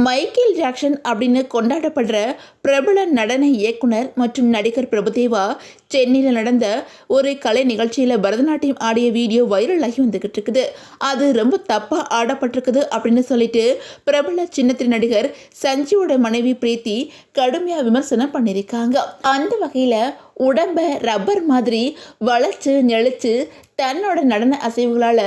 Michael Jackson அப்படின்னு கொண்டாடப்படுற பிரபல நடன இயக்குனர் மற்றும் நடிகர் பிரபுதேவா சென்னையில் நடந்த ஒரு கலை நிகழ்ச்சியில் பரதநாட்டியம் ஆடிய வீடியோ வைரலாகி வந்துகிட்டு இருக்குது. அது ரொம்ப தப்பாக ஆடப்பட்டிருக்குது அப்படின்னு சொல்லிட்டு பிரபல சின்னத்திரை நடிகர் சஞ்சீவோட மனைவி பிரீத்தி கடுமையாக விமர்சனம் பண்ணியிருக்காங்க. அந்த வகையில் உடம்ப ரப்பர் மாதிரி வளைச்சு நெளிச்சு தன்னோட நடன அசைவுகளால்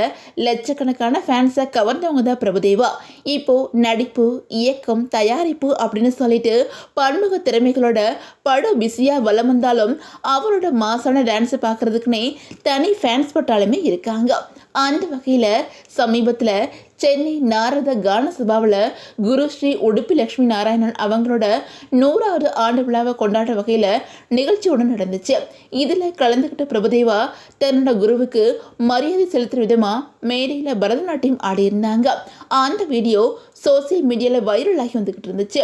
லட்சக்கணக்கான ஃபேன்ஸை கவர்ந்தவங்க தான் பிரபுதேவா. இப்போது நடிப்பு, இயக்கம், தயாரிப்பு அப்படின்னு சொல்லிட்டு பன்முக திறமைகளோட படு பிஸியாக வலம் வந்தாலும் அவரோட மாசான டான்ஸை பார்க்குறதுக்குன்னே தனி ஃபேன்ஸ் பட்டாலுமே இருக்காங்க. அந்த வகையில் சமீபத்தில் சென்னை நாரத கான சபாவில் குரு ஸ்ரீ உடுப்பி லட்சுமி நாராயணன் அவங்களோட 100வது ஆண்டு விழாவை கொண்டாடுற வகையில் நிகழ்ச்சி ஒன்று நடந்துச்சு. இதில் கலந்துக்கிட்ட பிரபுதேவா தன்னோட குருவுக்கு மரியாதை செலுத்துகிற விதமாக மேடையில் பரதநாட்டியம் ஆடியிருந்தாங்க. அந்த வீடியோ சோசியல் மீடியாவில் வைரலாகி வந்துக்கிட்டு இருந்துச்சு.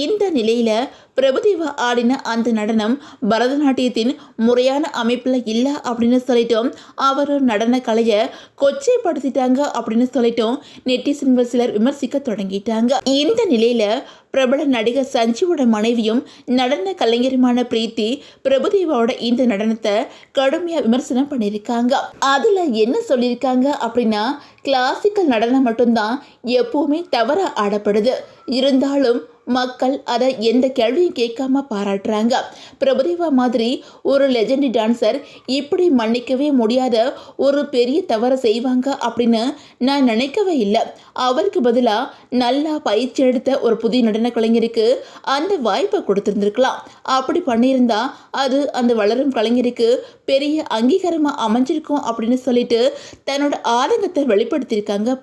இந்த நிலையில் பிரபுதேவா ஆடின அந்த நடனம் பரதநாட்டியத்தின் முறையான அமைப்பில் இல்லை அப்படின்னு சொல்லிட்டோம். அவர் நடன கலையை கொச்சைப்படுத்திட்டாங்க அப்படின்னு சொல்லிட்டோம் நெட்டிசன்கள் சிலர் விமர்சிக்க தொடங்கிட்டாங்க. இந்த நிலையில பிரபல நடிகர் சஞ்சீவோட மனைவியும் நடன கலைஞருமான பிரீத்தி பிரபுதேவாவோட இந்த நடனத்தை கடுமையாக விமர்சனம் பண்ணியிருக்காங்க. அதில் என்ன சொல்லியிருக்காங்க அப்படின்னா, கிளாசிக்கல் நடனம் மட்டும்தான் எப்பவுமே தவறாக ஆடப்படுது, இருந்தாலும் மக்கள் அதை எந்த கேள்வியும் கேட்காம பாராட்டுறாங்க. பிரபுதேவா மாதிரி ஒரு லெஜெண்டரி டான்சர் இப்படி மன்னிக்கவே முடியாத ஒரு பெரிய தவறை செய்வாங்க அப்படின்னு நான் நினைக்கவே இல்லை. அவருக்கு பதிலாக நல்லா பயிற்சி எடுத்த ஒரு புதிய நடன கலைஞருக்கு அந்த வாய்ப்பை கொடுத்துருந்துருக்கலாம். அப்படி பண்ணியிருந்தா அது அந்த வளரும் கலைஞருக்கு பெரிய அங்கீகாரமாக அமைஞ்சிருக்கும் அப்படின்னு சொல்லிட்டு தன்னோட ஆதங்கத்தை வெளிப்படுத்தியிருக்காங்க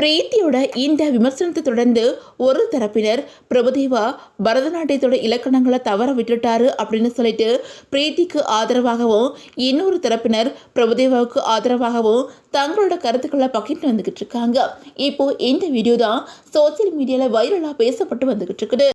பிரீத்தியோட இந்த விமர்சனத்தை தொடர்ந்து ஒரு தரப்பினர் பிரபுதேவா பரதநாட்டியத்தோட இலக்கணங்களை தவற விட்டுட்டாரு அப்படின்னு சொல்லிட்டு பிரீத்திக்கு ஆதரவாகவும், இன்னொரு தரப்பினர் பிரபுதேவாவுக்கு ஆதரவாகவும் தங்களோட கருத்துக்களை பகிர்ந்து வந்துகிட்டு இருக்காங்க. இப்போ இந்த வீடியோ தான் சோசியல் மீடியாவில் வைரலாக பேசப்பட்டு வந்துகிட்டு இருக்குது.